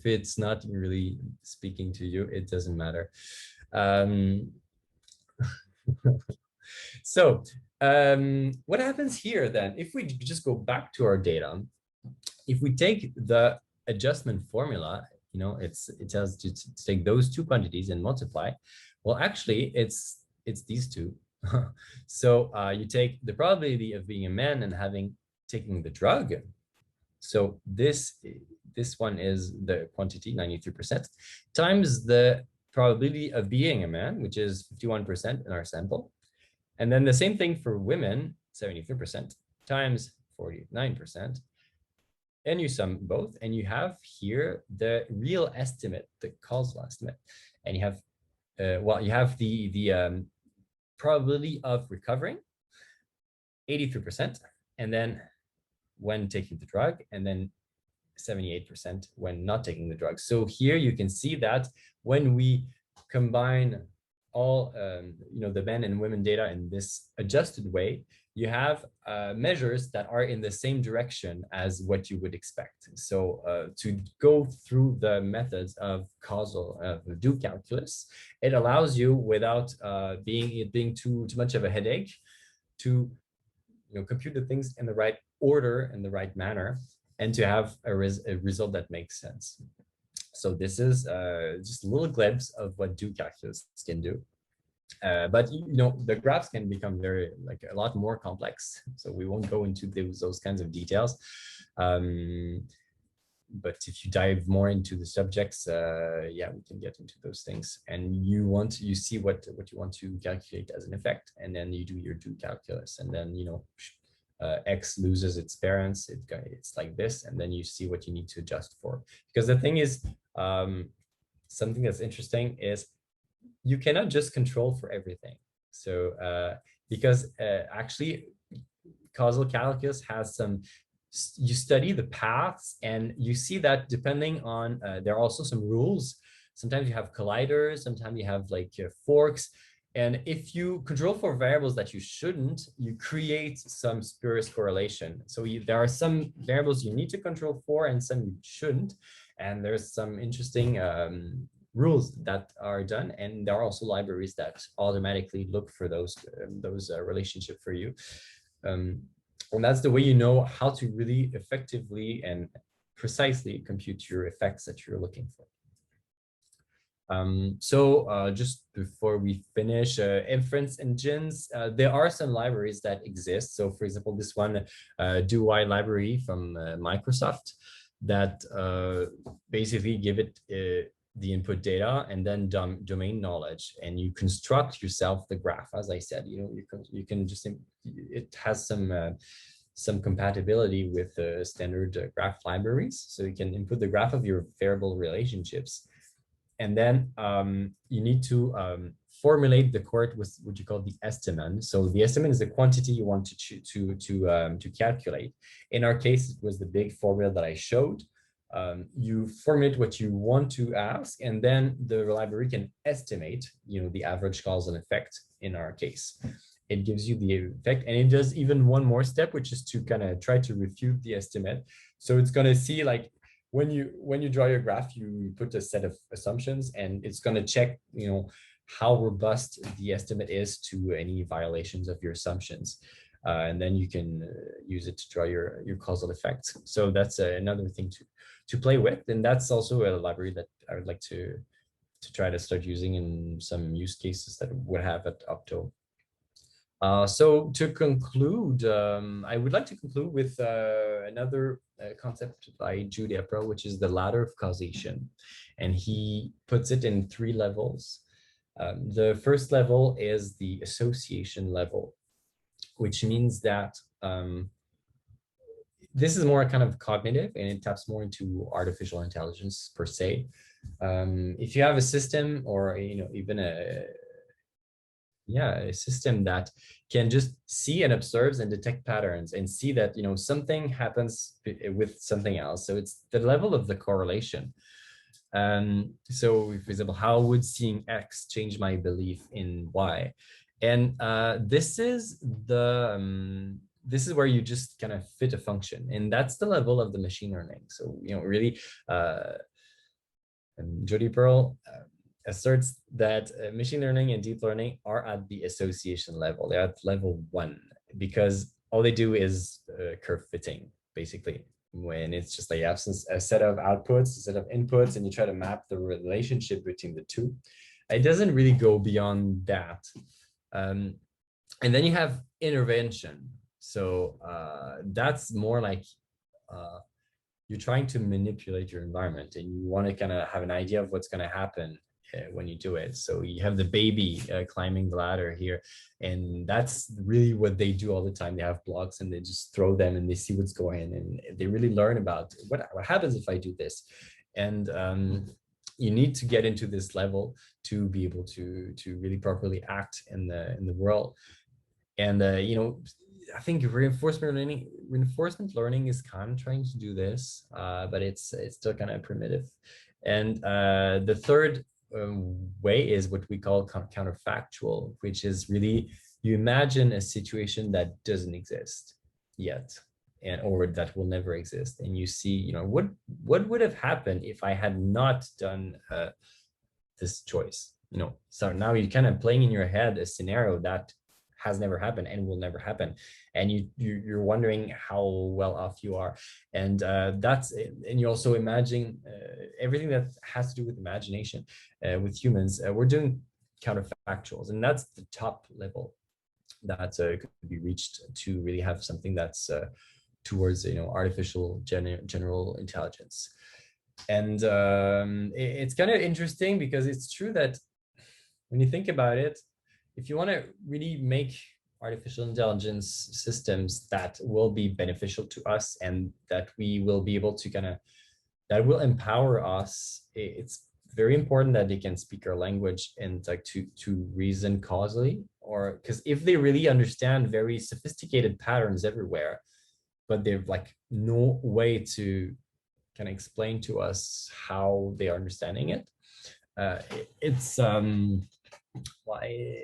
it's not really speaking to you, it doesn't matter. So what happens here then? If we just go back to our data, if we take the adjustment formula, it tells you to take those two quantities and multiply. Well, actually, it's these two. So you take the probability of being a man and taking the drug. So this one is the quantity, 93%, times the probability of being a man, which is 51% in our sample. And then the same thing for women, 73%, times 49%. And you sum both, and you have here the real estimate, the causal estimate. And you have, you have the probability of recovering, 83%, and then when taking the drug, and then 78% when not taking the drug. So here you can see that when we combine all the men and women data in this adjusted way, you have measures that are in the same direction as what you would expect. So to go through the methods of causal do calculus, it allows you, without being too much of a headache, to compute the things in the right order, in the right manner, and to have a result that makes sense. So this is just a little glimpse of what do calculus can do. But the graphs can become a lot more complex. So we won't go into those kinds of details. But if you dive more into the subjects, yeah, we can get into those things. And you see what you want to calculate as an effect, and then you do your do calculus, and then X loses its parents. It's like this, and then you see what you need to adjust for. Because the thing is, something that's interesting is you cannot just control for everything. So because actually causal calculus has some, you study the paths and you see that depending on, there are also some rules. Sometimes you have colliders, sometimes you have forks. And if you control for variables that you shouldn't, you create some spurious correlation. So there are some variables you need to control for and some you shouldn't. And there's some interesting rules that are done, and there are also libraries that automatically look for those relationships for you, and that's the way you know how to really effectively and precisely compute your effects that you're looking for. So just before we finish, inference engines, there are some libraries that exist. So for example, this one, DoY library from Microsoft, that basically give it the input data and then domain knowledge, and you construct yourself the graph. As I said, you can just, it has some compatibility with standard graph libraries, so you can input the graph of your variable relationships, and then you need to formulate the court with what you call the estimand. So the estimand is the quantity you want to calculate. In our case, it was the big formula that I showed. You formulate what you want to ask, and then the library can estimate, the average causal effect. In our case, it gives you the effect, and it does even one more step, which is to kind of try to refute the estimate. So it's going to see, like, when you draw your graph, you put a set of assumptions, and it's going to check, how robust the estimate is to any violations of your assumptions. And then you can use it to draw your causal effects. So that's another thing to play with, and that's also a library that I would like to try to start using in some use cases that would have at OCTO. So to conclude, I would like to conclude with another concept by Judea Pearl, which is the ladder of causation, and he puts it in 3 levels. The first level is the association level, which means that this is more kind of cognitive, and it taps more into artificial intelligence per se. If you have a system, or even a system that can just see and observes and detect patterns and see that something happens with something else, so it's the level of the correlation. So for example, how would seeing X change my belief in Y? And this is where you just kind of fit a function, and that's the level of the machine learning. So really, Judea Pearl asserts that machine learning and deep learning are at the association level. They're at level 1, because all they do is curve fitting, basically. When it's just like a set of outputs, a set of inputs, and you try to map the relationship between the two. It doesn't really go beyond that. And then you have intervention. So that's more like you're trying to manipulate your environment, and you want to kind of have an idea of what's going to happen when you do it. So you have the baby climbing the ladder here, and that's really what they do all the time. They have blocks, and they just throw them, and they see what's going on, and they really learn about what happens if I do this. And you need to get into this level to be able to really properly act in the world. And I think reinforcement learning is kind of trying to do this, but it's still kind of primitive. And the third way is what we call counterfactual, which is really you imagine a situation that doesn't exist yet, and or that will never exist, and you see, you know, what would have happened if I had not done this choice, you know. So now you're kind of playing in your head a scenario that has never happened and will never happen, and you're wondering how well off you are, and that's it. And you also imagine everything that has to do with imagination with humans. We're doing counterfactuals, and that's the top level that could be reached to really have something that's towards, you know, artificial general intelligence. And it's kind of interesting because it's true that when you think about it, if you want to really make artificial intelligence systems that will be beneficial to us and that we will be able to that will empower us, it's very important that they can speak our language and like to reason causally, or because if they really understand very sophisticated patterns everywhere, but they've like no way to kind of explain to us how they are understanding it, it's why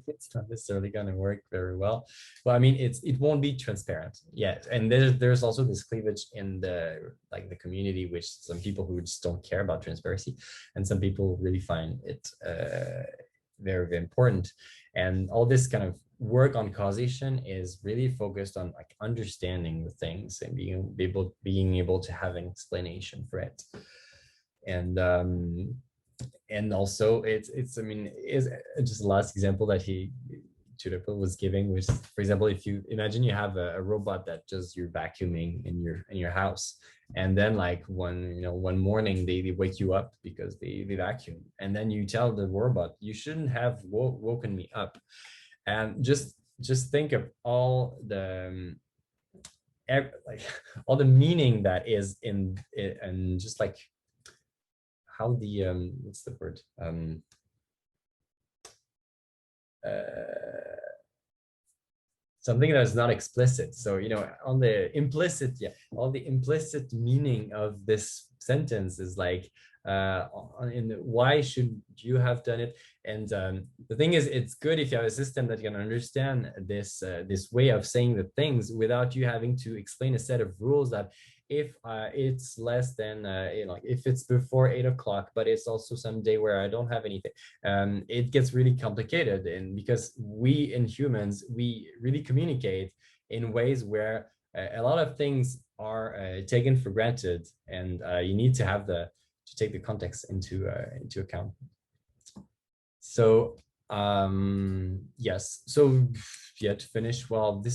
it's not necessarily going to work very well. Well, I mean, it won't be transparent yet, and there's also this cleavage in the community, which some people who just don't care about transparency, and some people really find it very, very important. And all this kind of work on causation is really focused on like understanding the things and being able to have an explanation for it. And also it's I mean, is just the last example that Judea Pearl was giving, which, for example, if you imagine you have a robot that does your vacuuming in your house, and then like one morning they wake you up because they vacuum, and then you tell the robot, you shouldn't have woken me up. And just think of all the all the meaning that is in it, and just like how the what's the word, something that is not explicit. So, you know, on the implicit, all the implicit meaning of this sentence is like, why should you have done it? And the thing is, it's good if you have a system that can understand this way of saying the things without you having to explain a set of rules that if it's less than, you know, if it's before 8 o'clock, but it's also some day where I don't have anything, it gets really complicated. And because we in humans, we really communicate in ways where a lot of things are taken for granted, and you need to have to take the context into account. So yes, so yeah, to finish, well, the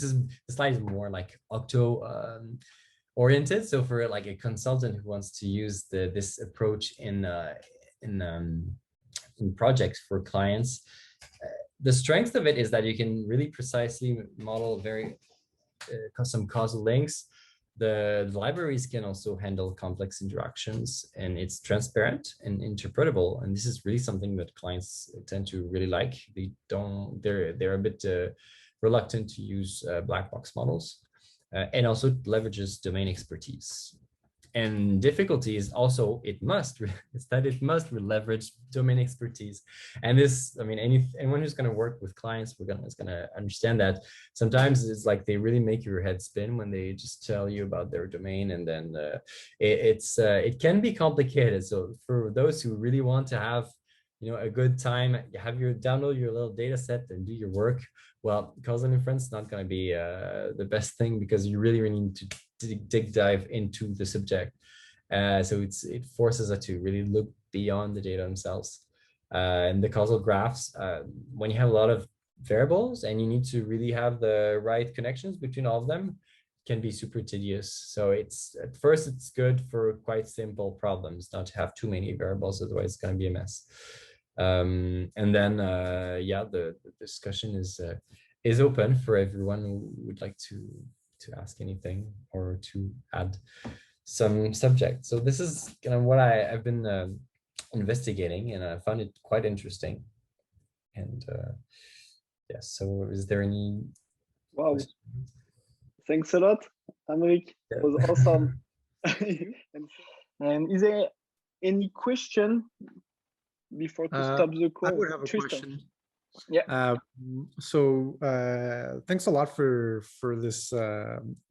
slide is more like OCTO oriented. So for like a consultant who wants to use this approach in projects for clients, the strength of it is that you can really precisely model very some causal links. The libraries can also handle complex interactions, and it's transparent and interpretable. And this is really something that clients tend to really like. They're a bit reluctant to use black box models. And also leverages domain expertise. And difficulty is also it must leverage domain expertise. And this, I mean, anyone who's going to work with clients is going to understand that sometimes it's like they really make your head spin when they just tell you about their domain, and then it can be complicated. So for those who really want to have, you know, a good time, download your little data set and do your work. Well, causal inference is not going to be the best thing, because you really need to dive into the subject. So it forces us to really look beyond the data themselves. And the causal graphs, when you have a lot of variables and you need to really have the right connections between all of them, can be super tedious. So at first it's good for quite simple problems not to have too many variables, otherwise it's going to be a mess. And then the discussion is open for everyone who would like to ask anything or to add some subject. So this is kind of what I've been investigating, and I found it quite interesting. And yes, so is there any questions? Thanks a lot, Amric. It was awesome. And is there any question before to stop the call? I would have a Tristan. question. Yeah. Thanks a lot for this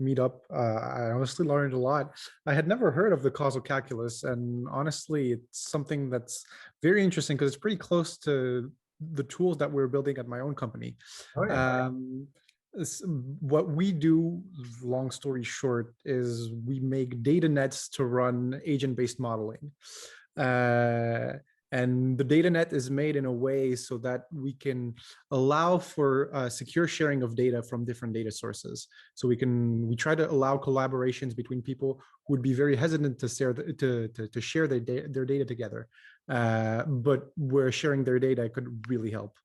meetup. I honestly learned a lot. I had never heard of the causal calculus, and honestly, it's something that's very interesting because it's pretty close to the tools that we're building at my own company. Oh, yeah. What we do, long story short, is we make data nets to run agent-based modeling. And the data net is made in a way so that we can allow for secure sharing of data from different data sources. So we try to allow collaborations between people who would be very hesitant to share their data together, but where sharing their data could really help.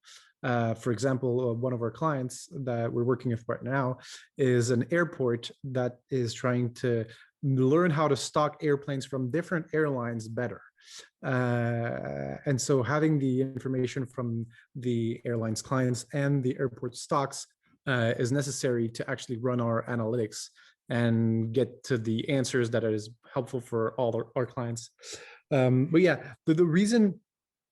For example, one of our clients that we're working with right now is an airport that is trying to learn how to stock airplanes from different airlines better. And so having the information from the airline's clients and the airport stocks is necessary to actually run our analytics and get to the answers that is helpful for all our clients. But yeah, the reason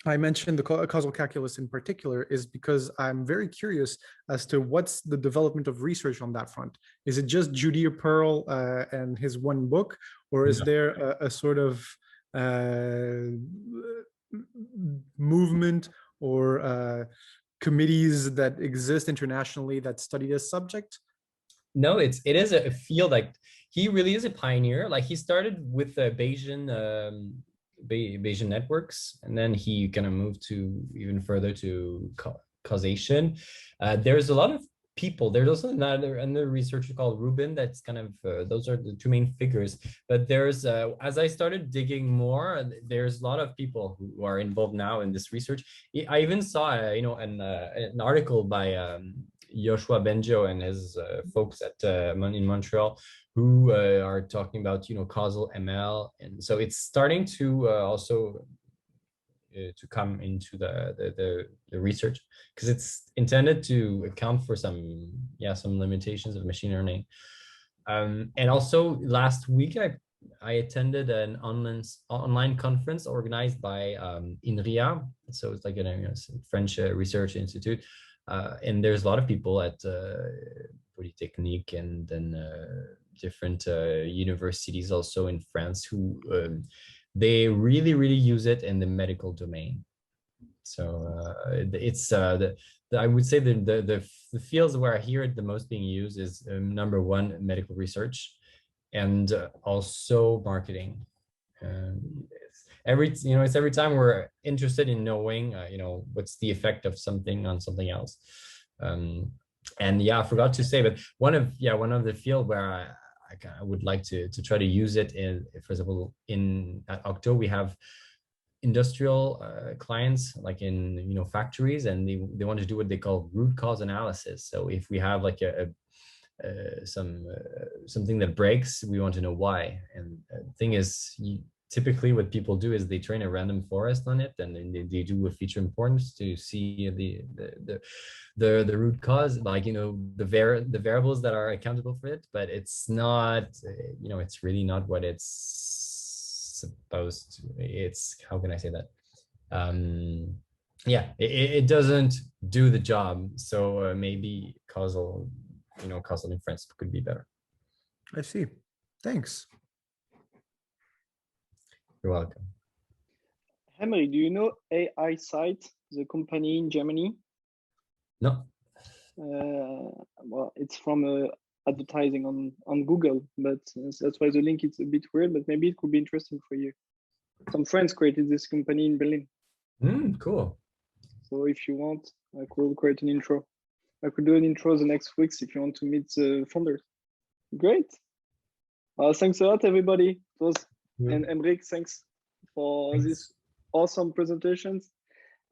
I mentioned the causal calculus in particular is because I'm very curious as to what's the development of research on that front. Is it just Judea Pearl and his one book, or is there a sort of movement or committees that exist internationally that study this subject? No, it is a field, like he really is a pioneer. Like he started with Bayesian networks, and then he kind of moved to even further to causation. There's a lot of people. There's also another researcher called Rubin. That's kind of those are the two main figures. But there's as I started digging more, there's a lot of people who are involved now in this research. I even saw an article by Yoshua Benjo and his folks at in Montreal, who are talking about causal ML, and so it's starting to also to come into the research, because it's intended to account for some limitations of machine learning. And also last week I attended an online conference organized by INRIA, so it's like a French research institute. And there's a lot of people at Polytechnique and then different universities also in France who they really use it in the medical domain. So it's I would say the fields where I hear it the most being used is number one, medical research, and also marketing. It's every time we're interested in knowing what's the effect of something on something else. And yeah, I forgot to say, but one of the field where I would like to try to use it in, for example, at OCTO we have industrial clients, like in factories, and they want to do what they call root cause analysis. So if we have like something that breaks, we want to know why. And the thing is, typically what people do is they train a random forest on it, and then they do a feature importance to see the root cause, like the variables that are accountable for it. But it's not, it's really not what it's supposed to. It's, how can I say that? It doesn't do the job. So maybe causal inference could be better. I see. Thanks. You're welcome. Amric, do you know AI Site, the company in Germany? No. Well, it's from advertising on Google, but that's why the link is a bit weird, but maybe it could be interesting for you. Some friends created this company in Berlin. Cool. So if you want, I could create an intro. I could do an intro the next weeks if you want to meet the founders. Great. Thanks a lot, everybody. And Amric, thanks for these awesome presentations.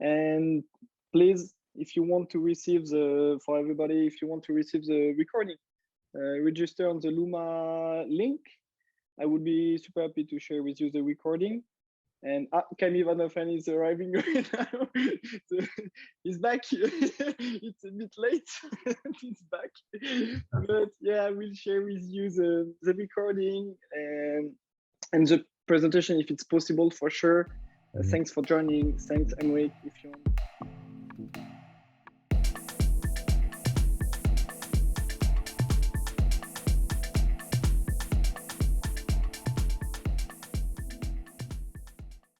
And please, if you want to receive if you want to receive the recording, register on the Luma link. I would be super happy to share with you the recording. And Camille Van Offen is arriving right now. So he's back. It's a bit late. He's back. But yeah, I will share with you the recording and the presentation if it's possible, for sure. Thanks for joining. Thanks, Amric, if you want.